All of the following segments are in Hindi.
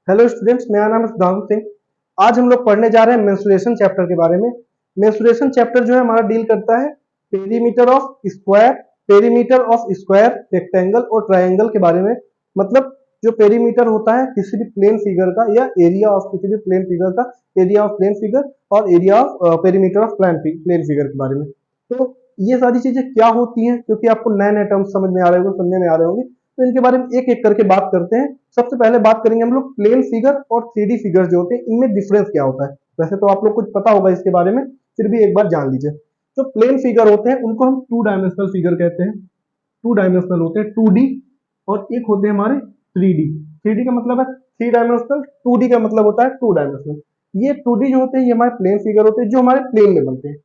हेलो स्टूडेंट्स, मेरा नाम है सुधांशु सिंह। आज हम लोग पढ़ने जा रहे हैं मेंस्ट्रुएशन चैप्टर के बारे में। मेंस्ट्रुएशन चैप्टर जो है हमारा डील करता है पेरीमीटर ऑफ स्क्वायर, रेक्टेंगल और ट्रायंगल के बारे में। मतलब जो पेरीमीटर होता है किसी भी प्लेन फिगर का या एरिया ऑफ किसी भी प्लेन फिगर का, एरिया ऑफ प्लेन फिगर और area of perimeter of plane figure के बारे में। तो ये सारी चीजें क्या होती हैं, क्योंकि आपको नए नए टर्म्स समझ में आ रहे होंगे, सुनने में आ रहे होंगे, तो इनके बारे में एक एक करके बात करते हैं। सबसे पहले बात करेंगे हम लोग प्लेन फिगर और 3D फिगर जो होते हैं, इनमें डिफरेंस क्या होता है। वैसे तो आप लोग कुछ पता होगा इसके बारे में, फिर भी एक बार जान लीजिए। जो प्लेन फिगर होते हैं उनको हम 2 डायमेंशनल फिगर कहते हैं। 2 डायमेंशनल होते हैं 2D, और एक होते हैं हमारे 3D। 3D का मतलब है 3 डायमेंशनल, 2D का मतलब होता है 2 डायमेंशनल। ये 2D जो होते हैं ये हमारे प्लेन फिगर होते हैं जो हमारे प्लेन में बनते हैं।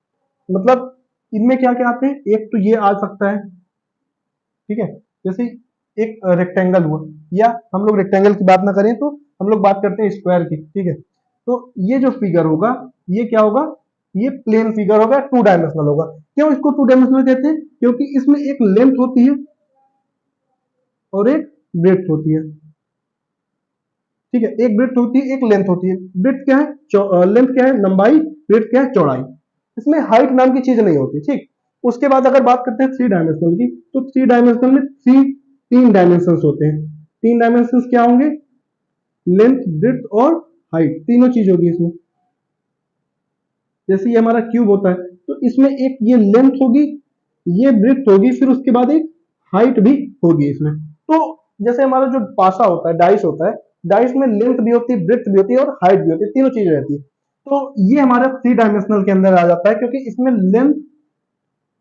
मतलब इनमें क्या क्या आते हैं, एक तो ये आ सकता है, ठीक है, जैसे एक रेक्टेंगल हुआ, या हम लोग रेक्टेंगल की बात ना करें तो हम लोग बात करते हैं स्क्वायर की, ठीक है। तो ये जो फिगर होगा ये क्या होगा, ये प्लेन फिगर होगा, 2 डायमेंशनल होगा। क्यों इसको 2 डायमेंशनल कहते हैं, क्योंकि इसमें एक लेंथ होती है और एक ब्रेड्थ होती है, ठीक है। एक ब्रेड्थ होती है, एक लेंथ होती है। ब्रेड्थ क्या है, लेंथ क्या है लंबाई, ब्रेड्थ क्या है चौड़ाई। इसमें हाइट नाम की चीज नहीं होती, ठीक। उसके बाद अगर बात करते हैं 3 डायमेंशनल की, तो 3 डायमेंशनल में 3 डायमेंशन होते हैं। 3 डायमेंशन क्या होंगे, लेंथ, ब्रेड्थ और हाइट, तीनों चीज होगी इसमें। जैसे ये हमारा क्यूब होता है तो इसमें एक ये लेंथ होगी, ये ब्रेड्थ होगी, फिर उसके बाद एक हाइट भी होगी इसमें। तो जैसे हमारा जो पासा होता है, डाइस होता है, डाइस में लेंथ भी होती है, ब्रेड्थ भी होती है और हाइट भी होती है, तीनों चीजें रहती है। तो ये हमारा 3 डायमेंशनल के अंदर आ जाता है, क्योंकि इसमें लेंथ,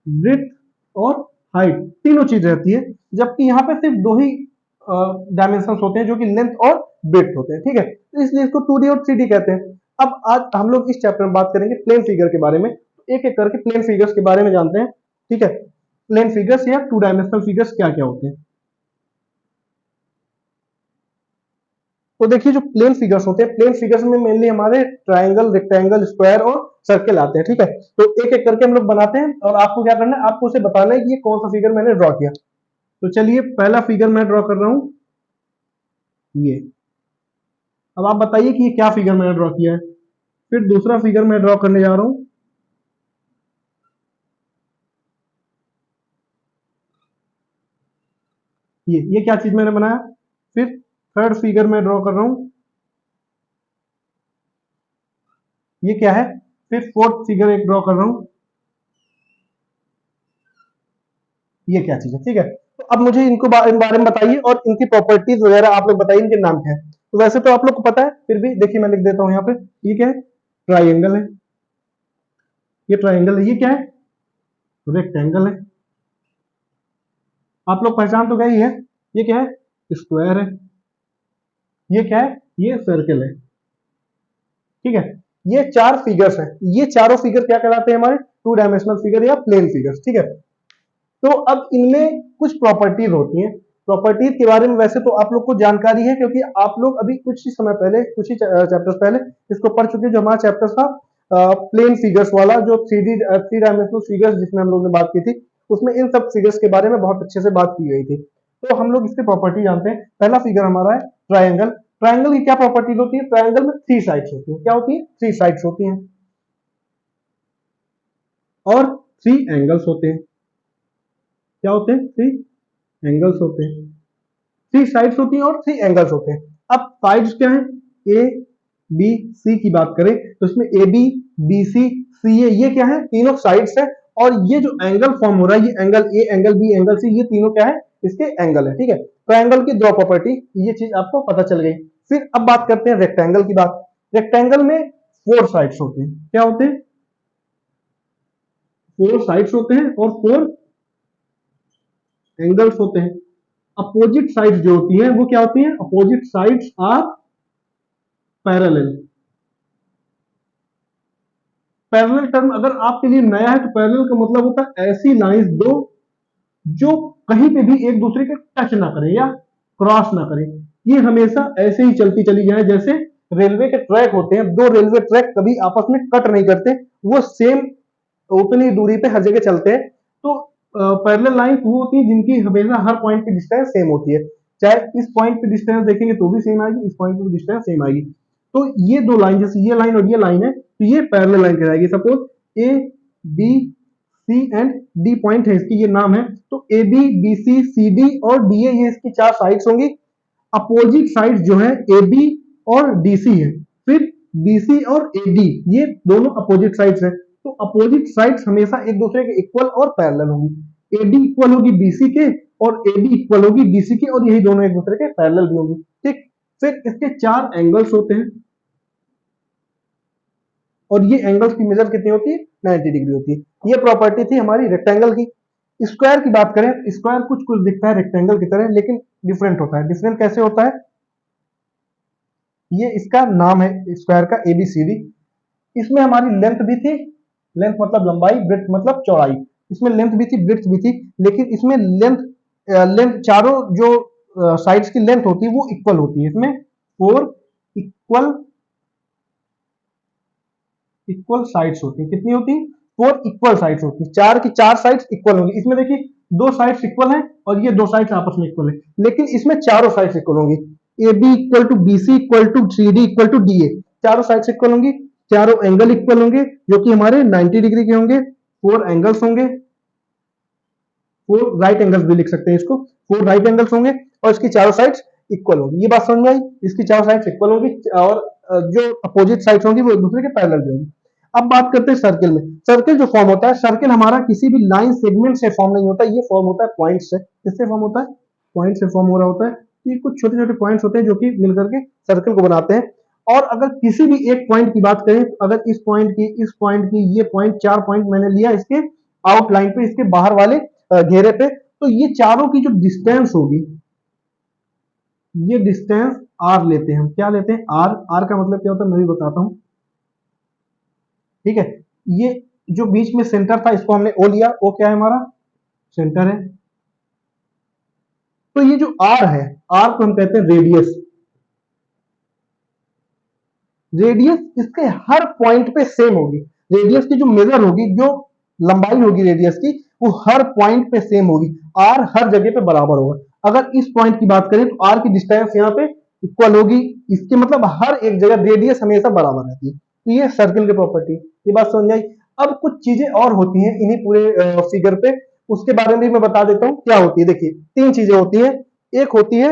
ब्रेड्थ और हाइट तीनों चीज रहती है। जबकि यहाँ पे सिर्फ 2 ही डायमेंशन होते हैं जो कि लेंथ और ब्रेड्थ होते हैं, ठीक है। तो इसलिए इसको 2D और 3D कहते हैं। अब आज हम लोग इस चैप्टर में बात करेंगे प्लेन फिगर के बारे में। एक एक करके प्लेन फिगर्स के बारे में जानते हैं, ठीक है। प्लेन फिगर्स या 2 डायमेंशनल फिगर्स क्या क्या होते हैं। तो देखिए जो प्लेन फिगर्स होते हैं, प्लेन फिगर्स में मेनली हमारे ट्राइंगल, रेक्टेंगल, स्क्वायर और सर्कल आते हैं, ठीक है। तो एक एक करके हम लोग बनाते हैं और आपको क्या करना है, आपको उसे बताना है कि ये कौन सा फिगर मैंने ड्रॉ किया। तो चलिए पहला फिगर मैं ड्रॉ कर रहा हूं ये। अब आप बताइए कि ये क्या फिगर मैंने ड्रॉ किया है। फिर दूसरा फिगर मैं ड्रॉ करने जा रहा हूं, ये क्या चीज मैंने बनाया। फिर थर्ड फिगर मैं ड्रॉ कर रहा हूं, ये क्या है। फिर फोर्थ फिगर एक ड्रॉ कर रहा हूं, ये क्या चीज है, ठीक है। तो अब मुझे इनको इन बारे में बताइए और इनकी प्रॉपर्टीज वगैरह आप लोग बताइए, इनके नाम क्या है। तो वैसे तो आप लोग को पता है, फिर भी देखिए मैं लिख देता हूं यहाँ पे। ये क्या है, ट्राइंगल है। ये ट्राइंगल है। ये क्या है, रेक्टेंगल है। आप लोग पहचान तो गई है। ये क्या है, स्क्वायर है। ये क्या है, ये सर्कल है, ठीक है। ये 4 फिगर्स हैं। ये चारों फिगर क्या कहलाते हैं, हमारे 2 डायमेंशनल फिगर या प्लेन फिगर्स, ठीक है। तो अब इनमें कुछ प्रॉपर्टीज होती हैं। प्रॉपर्टीज के बारे में वैसे तो आप लोग को जानकारी है, क्योंकि आप लोग अभी कुछ ही समय पहले, कुछ ही चैप्टर्स पहले इसको पढ़ चुके हैं। जो हमारा चैप्टर था प्लेन फिगर्स वाला, जो 3 डायमेंशनल फिगर्स जिसमें हम लोग ने बात की थी, उसमें इन सब फिगर्स के बारे में बहुत अच्छे से बात की गई थी। तो हम लोग इसकी प्रॉपर्टी जानते हैं। पहला फिगर हमारा है ट्राइंगल। ट्राइंगल की क्या प्रॉपर्टीज होती है, ट्राइंगल में 3 साइड्स होती है। क्या होती है, 3 साइड्स होती हैं और 3 एंगल्स होते हैं। क्या होते हैं, 3 एंगल्स होते हैं। 3 साइड्स होती हैं और 3 एंगल्स होते हैं। अब साइड्स क्या है, ए बी सी की बात करें तो इसमें ए बी, बी सी, सी ए, ये क्या है, तीनों साइड्स है। और ये जो एंगल फॉर्म हो रहा है, ये angle a, angle b, angle c, ये तीनों क्या है, इसके एंगल है, ठीक है। ट्रायंगल की 2 प्रॉपर्टी, ये चीज आपको पता चल गई। फिर अब बात करते हैं रेक्टेंगल की बात। रेक्टेंगल में 4 साइड्स होते हैं। क्या होते हैं, 4 साइड्स होते हैं और 4 एंगल्स होते हैं। अपोजिट साइड्स जो होती हैं वो क्या होती हैं, opposite sides are parallel. Parallel term अगर आपके लिए नया है तो पैरेलल का मतलब होता है ऐसी लाइंस दो जो कहीं पे भी एक दूसरे के टच ना करें या क्रॉस ना करें। ये हमेशा ऐसे ही चलती चली जाए, जैसे रेलवे के ट्रैक होते हैं, 2 रेलवे ट्रैक कभी आपस में कट नहीं करते, वो सेम उतनी दूरी पे हर जगह चलते हैं। तो पैरेलल लाइन वो होती है जिनकी हमेशा हर पॉइंट की डिस्टेंस सेम होती है। चाहे इस पॉइंट पे डिस्टेंस देखेंगे तो भी सेम आएगी, इस पॉइंट पे भी डिस्टेंस सेम आएगी। तो ये दो लाइन, जैसे ये लाइन और ये लाइन है, तो ये पैरेलल लाइन कहलाएगी। Suppose A B C and D point है, इसकी ये नाम है, तो A B B C C D और डी ए, ये इसकी चार साइड्स होंगी। अपोजिट साइड्स जो है ए बी और डी सी है, फिर बी सी और ए डी, ये दोनों अपोजिट साइड्स है। तो अपोजिट साइड्स हमेशा एक दूसरे के इक्वल और पैरेलल होंगी। ए डी इक्वल होगी बी सी के और ए डी इक्वल होगी डी सी के, और यही दोनों एक दूसरे के पैरेलल भी होंगी। ठीक, फिर इसके चार एंगल्स होते हैं और ये एंगल्स की मेजर कितनी होती है, 90 डिग्री होती है। ये प्रॉपर्टी थी हमारी रेक्टेंगल की। स्क्वायर की बात करें, स्क्वायर कुछ कुछ दिखता है रेक्टेंगल की तरह, लेकिन डिफरेंट होता है। डिफरेंट कैसे होता है, ये इसका नाम है स्क्वायर का ABCD। इसमें हमारी लेंथ भी थी, लेंथ मतलब लंबाई, ब्रेड्थ मतलब चौड़ाई। इसमें लेंथ भी थी, ब्रेड्थ भी थी, लेकिन इसमें लेंथ चारों जो साइड्स की लेंथ होती है वो इक्वल होती है। इसमें 4 इक्वल साइड्स होती है। कितनी होती है, 4 इक्वल साइड्स होती है। चार की चार साइड्स इक्वल होंगी। इसमें देखिए दो साइड्स इक्वल हैं और ये दो साइड्स आपस में इक्वल है, लेकिन इसमें चारों साइड्स इक्वल होंगी। A b equal to b c equal to c d equal to d a, चारों साइड्स इक्वल होंगी, चारों एंगल इक्वल होंगे जो कि हमारे 90 डिग्री के होंगे। 4 एंगल्स होंगे, 4 राइट एंगल्स भी लिख सकते हैं इसको, 4 राइट एंगल्स होंगे और इसकी चारों साइड्स इक्वल होंगी। ये बात समझ में आई, इसकी चारों साइड्स इक्वल होंगी और जो अपोजिट साइड्स होंगी वो एक दूसरे के पैरेलल भी होंगी। अब बात करते हैं सर्किल में। सर्किल जो फॉर्म होता है, सर्किल हमारा किसी भी लाइन सेगमेंट से फॉर्म नहीं होता, ये फॉर्म होता है पॉइंट से। किससे फॉर्म होता है, पॉइंट से फॉर्म हो रहा होता है। ये कुछ छोटे छोटे पॉइंट्स होते हैं जो कि मिलकर के सर्किल को बनाते हैं। और अगर किसी भी एक पॉइंट की बात करें, अगर इस पॉइंट की, इस पॉइंट की, ये पॉइंट, 4 पॉइंट मैंने लिया इसके आउटलाइन पे, इसके बाहर वाले घेरे पे, तो ये चारों की जो डिस्टेंस होगी, ये डिस्टेंस आर लेते हैं हम। क्या लेते हैं, आर। आर का मतलब क्या होता है मैं भी बताता हूं। ठीक है, ये जो बीच में सेंटर था इसको हमने ओ लिया, ओ क्या है हमारा, सेंटर है। तो ये जो आर है, आर को हम कहते हैं रेडियस। रेडियस इसके हर पॉइंट पे सेम होगी। रेडियस की जो मेजर होगी, जो लंबाई होगी रेडियस की, वो हर पॉइंट पे सेम होगी। आर हर जगह पे बराबर होगा। अगर इस पॉइंट की बात करें तो आर की डिस्टेंस यहाँ पे इक्वल होगी, इसके मतलब हर एक जगह रेडियस हमेशा बराबर रहती है। तो ये सर्किल की प्रॉपर्टी, ये बात समझ आई। अब कुछ चीजें और होती हैं इन्हीं पूरे फिगर पे, उसके बारे में भी मैं बता देता हूं क्या होती है। देखिए 3 चीजें होती है, एक होती है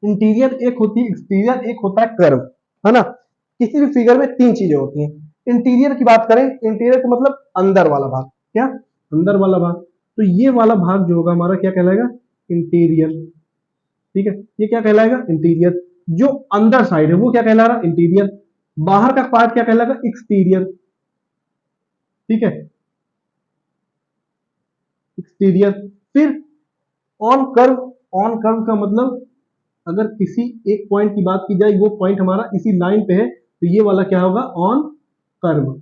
इंटीरियर, एक होती है एक्सटीरियर, एक होता है कर्व, है ना। किसी भी फिगर में 3 चीजें होती हैं। इंटीरियर की बात करें, इंटीरियर का मतलब अंदर वाला भाग। क्या, अंदर वाला भाग। तो ये वाला भाग जो होगा हमारा क्या कहलाएगा, इंटीरियर। ठीक है, ये क्या कहलाएगा, इंटीरियर। जो अंदर साइड है वो क्या कहला रहा, इंटीरियर। बाहर का पार्ट क्या कहलाएगा, एक्सटीरियर। ठीक है, एक्सटीरियर। फिर ऑन कर्व, ऑन कर्व का मतलब अगर किसी एक पॉइंट की बात की जाए, वो पॉइंट हमारा इसी लाइन पे है, तो ये वाला क्या होगा, ऑन कर्व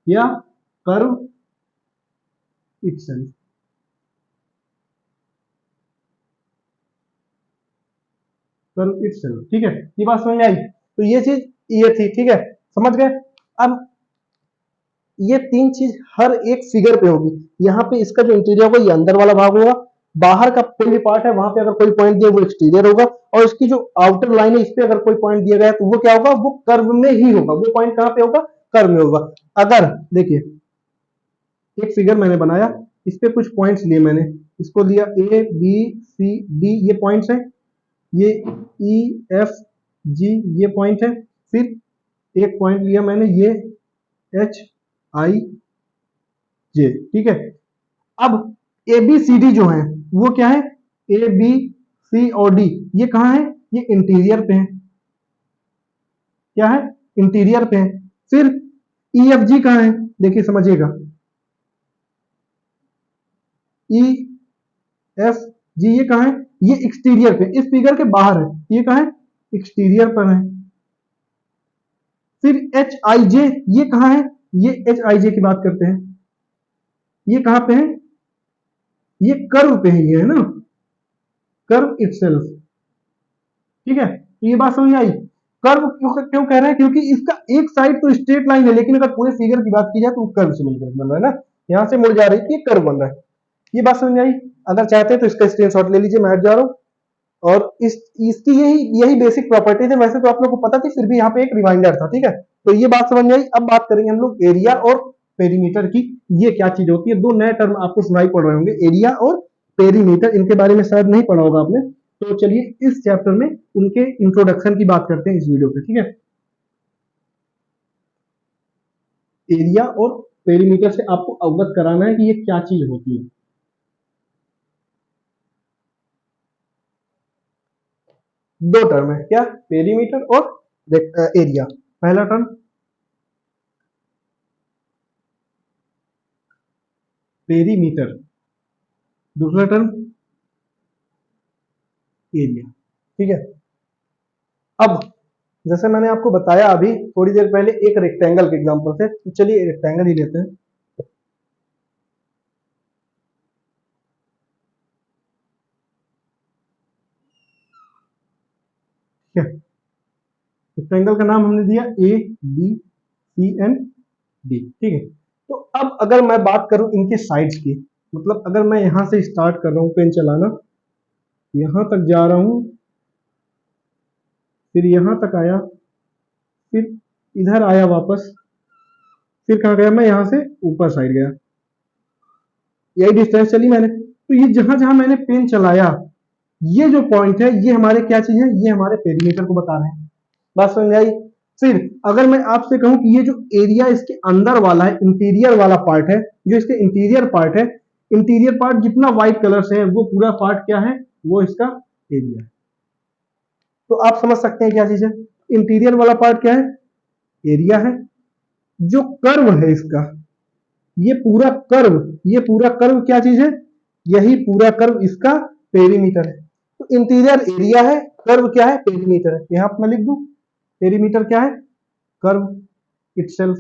या कर्व इटसेल्फ। Curve itself. ठीक है, ये बात समझ में आई। तो ये चीज ये थी, ठीक है, समझ गए। अब ये 3 चीज हर एक फिगर पे होगी। यहाँ पे इसका जो इंटीरियर होगा ये अंदर वाला भाग होगा, बाहर का कोई भी पार्ट है वहां पे अगर कोई पॉइंट दिया वो एक्सटीरियर होगा, और इसकी जो आउटर लाइन है इस पे अगर कोई पॉइंट दिया गया है तो वो क्या होगा, वो कर्व में ही होगा। वो पॉइंट कहां पे होगा, कर्व में होगा। अगर देखिए एक फिगर मैंने बनाया, इस पे कुछ पॉइंट्स लिए मैंने, इसको लिया ए बी सी डी, ये पॉइंट्स हैं, ये ई एफ जी ये पॉइंट है, फिर एक पॉइंट लिया मैंने ये एच आई जे। ठीक है, अब ए बी सी डी जो है वो क्या है, ए बी सी और डी ये कहां है, ये इंटीरियर पे है। क्या है, इंटीरियर पे है। फिर ई एफ जी कहां है, देखिए समझिएगा, ई एफ जी ये कहां है, ये एक्सटीरियर पे, इस फिगर के बाहर है। ये कहां है, एक्सटीरियर पर है। फिर एच आई जे ये कहां है, ये एच आई जे की बात करते हैं, ये कहां पे है, ये कर्व पे है, ये है ना, कर्व इटसेल्फ। ठीक है, तो ये बात समझ आई। कर्व क्यों क्यों कह रहे हैं, क्योंकि इसका एक साइड तो स्ट्रेट लाइन है, लेकिन अगर पूरे फिगर की बात की जाए तो कर्व से मिलकर बन रहा है ना, यहां से मुड़ जा रही थी, कर्व बन रहा है। ये बात समझ में आई? अगर चाहते हैं तो इसका स्क्रीनशॉट ले लीजिए, मैं हट जा रहा हूँ। और इसकी यही यही बेसिक प्रॉपर्टी है, वैसे तो आप लोग को पता थी, फिर भी यहाँ पे एक रिमाइंडर था, ठीक है। तो ये बात समझ में आई। अब बात करेंगे हम लोग एरिया और पेरीमीटर की, ये क्या चीज होती है। दो नए टर्म आपको सुनाई पड़ रहे होंगे, एरिया और पेरीमीटर, इनके बारे में शायद नहीं पढ़ा होगा आपने। तो चलिए इस चैप्टर में उनके इंट्रोडक्शन की बात करते हैं इस वीडियो पे, ठीक है। एरिया और पेरीमीटर से आपको अवगत कराना है कि ये क्या चीज होती है। दो टर्म है क्या, पेरीमीटर और एरिया। पहला टर्म पेरीमीटर, दूसरा टर्म एरिया, ठीक है। अब जैसे मैंने आपको बताया अभी थोड़ी देर पहले एक रेक्टेंगल के एग्जांपल से, तो चलिए रेक्टेंगल ही लेते हैं। क्या रेक्टेंगल का नाम हमने दिया a B C and d, ठीक है। तो अब अगर मैं बात करूं इनके साइड्स की, मतलब अगर मैं यहां से स्टार्ट कर रहा हूं पेन चलाना, यहां तक जा रहा हूं, फिर यहां तक आया, फिर इधर आया वापस, फिर कहाँ गया मैं, यहां से ऊपर साइड गया, यही डिस्टेंस चली मैंने। तो ये जहां जहां मैंने पेन चलाया, ये जो पॉइंट है ये हमारे क्या चीज है, ये हमारे पेरीमीटर को बता रहे हैं। बात समझ में आई? फिर अगर मैं आपसे कहूं कि ये जो एरिया इसके अंदर वाला है, इंटीरियर वाला पार्ट है, जो इसके इंटीरियर पार्ट है, इंटीरियर पार्ट जितना व्हाइट कलर से है वो पूरा पार्ट क्या है, वो इसका एरिया है। तो आप समझ सकते हैं क्या चीज है, इंटीरियर वाला पार्ट क्या है, एरिया है। जो कर्व है इसका, ये पूरा कर्व, ये पूरा कर्व क्या चीज है, यही पूरा कर्व इसका पेरीमीटर है। तो इंटीरियर एरिया है, कर्व क्या है, पेरीमीटर है। यहां पर मैं लिख दूं, पेरीमीटर क्या है, curve itself,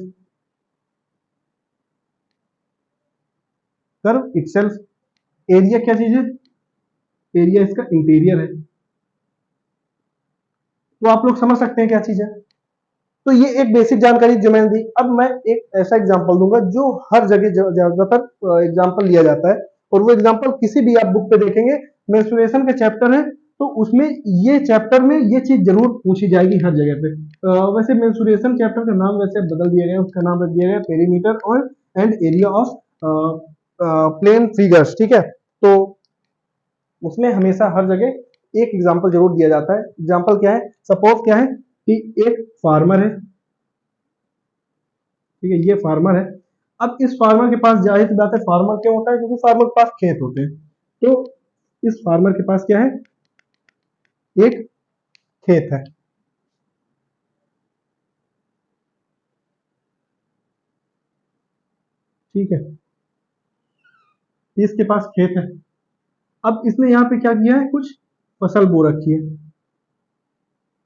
curve itself. Area क्या चीज है, एरिया इसका इंटीरियर है। तो आप लोग समझ सकते हैं क्या चीज है। तो ये एक बेसिक जानकारी जो मैंने दी। अब मैं एक ऐसा एग्जांपल दूंगा जो हर जगह ज्यादातर एग्जांपल लिया जाता है, और वो एग्जांपल किसी भी आप बुक पे देखेंगे, मेंस्ट्रुएशन के चैप्टर है तो उसमें ये चैप्टर में ये चीज जरूर पूछी जाएगी हर जगह पे। वैसे मेंस्ट्रुएशन चैप्टर का नाम वैसे बदल दिया गया, उसका नाम रख दिया गया पेरीमीटर और and area of plane figures, ठीक है। तो उसमें हमेशा हर जगह एक एग्जांपल जरूर दिया जाता है। एग्जांपल क्या है, सपोज क्या है कि एक फार्मर है, ठीक है, ये फार्मर है। अब इस फार्मर के पास, जाहिर सी बात है फार्मर क्यों होता है, क्योंकि फार्मर के पास खेत होते हैं। तो इस फार्मर के पास क्या है, एक खेत है, ठीक है, इसके पास खेत है। अब इसने यहाँ पे क्या किया है, कुछ फसल बो रखी है,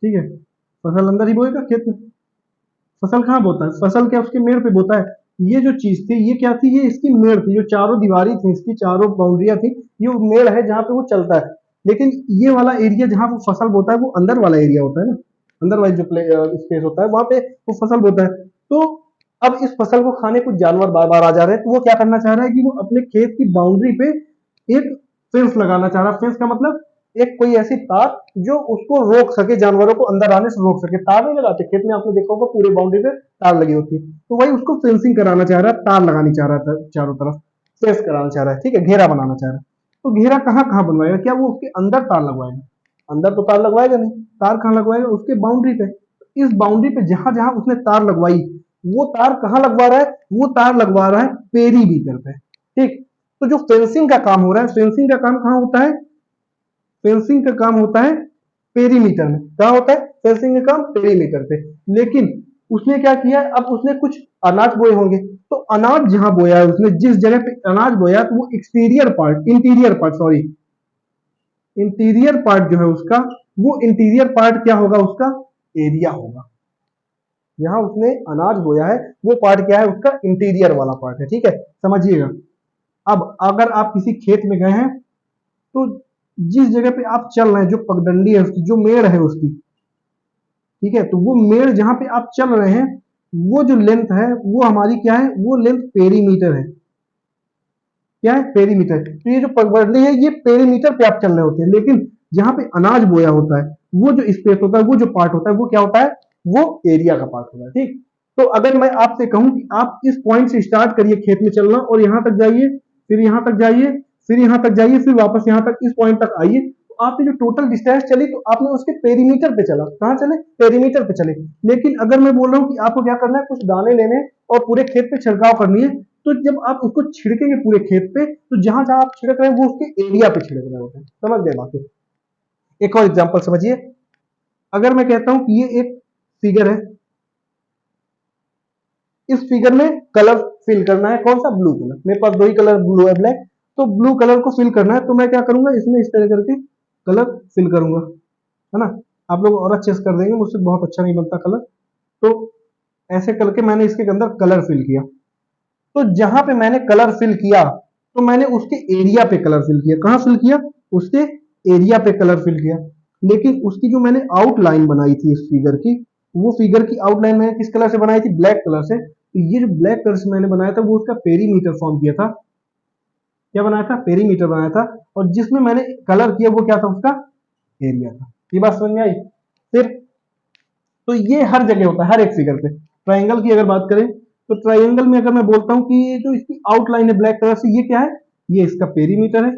ठीक है। फसल अंदर ही बोएगा खेत में, फसल कहाँ बोता है, फसल क्या उसके मेड़ पे बोता है। ये जो चीज थी ये क्या थी, ये इसकी मेड़ थी, जो चारों दीवारी थी इसकी, चारों बाउंड्रियां थी, ये मेड़ है जहाँ पे वो चलता है। लेकिन ये वाला एरिया जहाँ वो फसल बोता है वो अंदर वाला एरिया होता है ना, अंदर वाला जो स्पेस होता है वहां पे वो फसल बोता है। तो अब इस फसल को खाने कुछ जानवर बार बार आ जा रहे हैं, तो वो क्या करना चाह रहा है कि वो अपने खेत की बाउंड्री पे एक फेंस लगाना चाह रहा है। फेंस का मतलब एक कोई ऐसी तार जो उसको रोक सके, जानवरों को अंदर आने से रोक सके। तार नहीं लगाते खेत में, आपने देखा होगा पूरे बाउंड्री पे तार लगी होती है, तो वही उसको फेंसिंग कराना चाह रहा है, तार लगानी चाह रहा था चारों तरफ, फेंस कराना चाह रहा है, ठीक है, घेरा बनाना चाह रहा है। तो घेरा कहाँ कहाँ बनवाएगा, क्या वो उसके अंदर तार लगवाएगा, अंदर तो तार लगवाएगा नहीं, तार कहाँ लगवाएगा, उसके बाउंड्री पे। इस बाउंड्री पे जहां जहां उसने तार लगवाई, वो तार कहाँ लगवा रहा है, वो तार लगवा रहा है पेरीमीटर पे, ठीक। तो जो फेंसिंग का काम हो रहा है, फेंसिंग का काम कहाँ होता है, फेंसिंग का काम होता है पेरीमीटर में। कहा होता है फेंसिंग का काम, पेरीमीटर पे। लेकिन उसने क्या किया, अब उसने कुछ अनाज बोए होंगे, तो अनाज जहां बोया है उसने, जिस जगह पे अनाज बोया तो वो exterior part, interior part, sorry, interior part जो है उसका, वो इंटीरियर पार्ट क्या होगा, उसका एरिया होगा। जहां उसने अनाज बोया है वो पार्ट क्या है, उसका इंटीरियर वाला पार्ट है, ठीक है, समझिएगा। अब अगर आप किसी खेत में गए हैं, तो जिस जगह पे आप चल रहे हैं, जो पगडंडी है उसकी, जो मेड़ है उसकी, ठीक है, तो वो मेड़ जहां पे आप चल रहे हैं, वो जो लेंथ है वो हमारी क्या है, वो लेंथ पेरीमीटर है, क्या है, पेरीमीटर। तो ये जो वर्ली है ये पेरीमीटर पे आप चल रहे होते हैं, लेकिन जहां पे अनाज बोया होता है वो जो स्पेस होता है, वो जो पार्ट होता है, वो क्या होता है, वो एरिया का पार्ट होता है। ठीक, तो अगर मैं आपसे कहूं कि आप इस पॉइंट से स्टार्ट करिए खेत में चलना और यहां तक जाइए, फिर यहां तक जाइए, फिर यहां तक जाइए, फिर वापस यहां तक इस पॉइंट तक आइए, तो आपने जो टोटल डिस्टेंस चली तो आपने उसके पेरीमीटर पे चला, कहां चले, पेरीमीटर पे चले। लेकिन अगर मैं बोल रहा हूं कि आपको क्या करना है, कुछ दाने लेने और पूरे खेत पे छिड़काव करनी है, तो जब आप उसको छिड़केंगे पूरे खेत पे, तो जहां जहां आप छिड़क रहे हैं वो उसके एरिया पे छिड़क रहे होते हैं। समझ गए बात को? एक और एग्जांपल समझिए। अगर मैं कहता हूं कि ये एक फिगर है, इस फिगर में कलर फिल करना है, कौन सा, ब्लू कलर। मेरे पास दो ही कलर, ब्लू है ब्लैक, तो ब्लू कलर को फिल करना है, तो मैं क्या करूंगा, इसमें इस तरह करके कलर फिल करूंगा, है ना। आप लोग और अच्छे से कर देंगे, मुझसे बहुत अच्छा नहीं बनता कलर। तो ऐसे करके मैंने इसके अंदर कलर फिल किया। तो जहां पे मैंने कलर फिल किया, तो मैंने उसके एरिया पे कलर फिल किया। कहां फिल किया, उसके एरिया पे कलर फिल किया। लेकिन उसकी जो मैंने आउटलाइन बनाई थी इस फिगर की, वो फिगर की आउटलाइन मैंने किस कलर से बनाई थी, ब्लैक कलर से। तो ये जो ब्लैक कलर से मैंने बनाया था वो उसका पेरीमीटर फॉर्म किया था। क्या बनाया था, पेरीमीटर बनाया था। और जिसमें मैंने कलर किया वो क्या था, उसका एरिया था। ये बात समझ में आई? फिर तो ये हर जगह होता है, हर एक फिगर पे। ट्राइंगल की अगर बात करें, तो ट्राइंगल में अगर मैं बोलता हूं कि ये जो इसकी आउटलाइन है ब्लैक कलर से, ये क्या है, ये इसका पेरीमीटर है।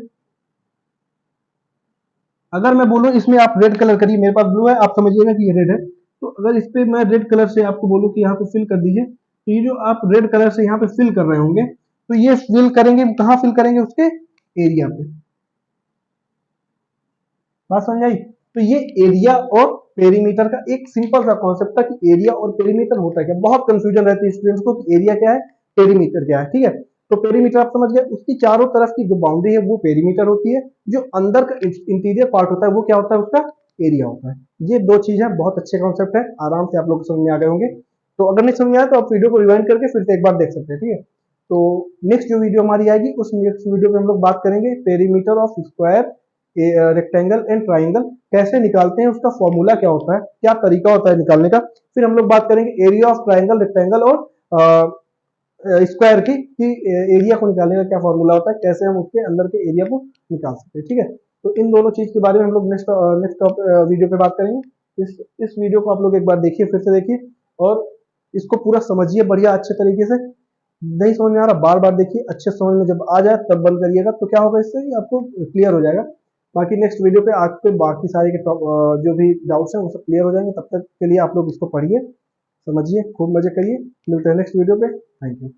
अगर मैं बोलूं इसमें आप रेड कलर करिए, मेरे पास ब्लू है, आप समझिएगा कि ये रेड है। तो अगर इस पे मैं रेड कलर से आपको बोलूं कि यहाँ पे फिल कर दीजिए, तो ये जो आप रेड कलर से यहाँ पे फिल कर रहे होंगे, तो ये फिल करेंगे कहाँ, फिल करेंगे उसके एरिया पे। बात समझ आई? तो ये एरिया और पेरीमीटर का एक सिंपल सा कॉन्सेप्ट था कि एरिया और पेरीमीटर होता है क्या। बहुत कंफ्यूजन रहती है स्टूडेंट्स को कि एरिया क्या है, पेरीमीटर क्या है। ठीक है, तो पेरीमीटर आप समझ गए, उसकी चारों तरफ की जो बाउंड्री है वो पेरीमीटर होती है, जो अंदर का इंटीरियर पार्ट होता है वो क्या होता है, उसका एरिया होता है। ये दो चीज है, बहुत अच्छे कॉन्सेप्ट है, आराम से आप लोग समझ में आ गए होंगे। तो अगर नहीं समझ में आया तो आप वीडियो को रिवाइंड करके फिर से एक बार देख सकते हैं। ठीक है, तो नेक्स्ट जो वीडियो हमारी आएगी उस नेक्स्ट वीडियो में हम लोग बात करेंगे perimeter of square, rectangle and triangle कैसे निकालते हैं, उसका फॉर्मूला क्या होता है, क्या तरीका होता है निकालने का। फिर हम लोग बात करेंगे एरिया ऑफ ट्राइंगल, रेक्टेंगल और स्क्वायर की, कि एरिया को निकालने का क्या फॉर्मूला होता है, कैसे हम उसके अंदर के एरिया को निकाल सकते हैं। ठीक है, तो इन दोनों चीज के बारे में हम लोग नेक्स्ट नेक्स्ट वीडियो पे बात करेंगे। इस वीडियो को आप लोग एक बार देखिए, फिर से देखिए और इसको पूरा समझिए बढ़िया अच्छे तरीके से। नहीं समझ में आ रहा, बार बार देखिए, अच्छे समझ में जब आ जाए तब बंद करिएगा, तो क्या होगा, इससे आपको क्लियर हो जाएगा। बाकी नेक्स्ट वीडियो पे आपके बाकी सारे के जो भी डाउट्स हैं वो सब क्लियर हो जाएंगे। तब तक के लिए आप लोग इसको पढ़िए, समझिए, खूब मजे करिए। मिलते हैं नेक्स्ट वीडियो पे। Thank you.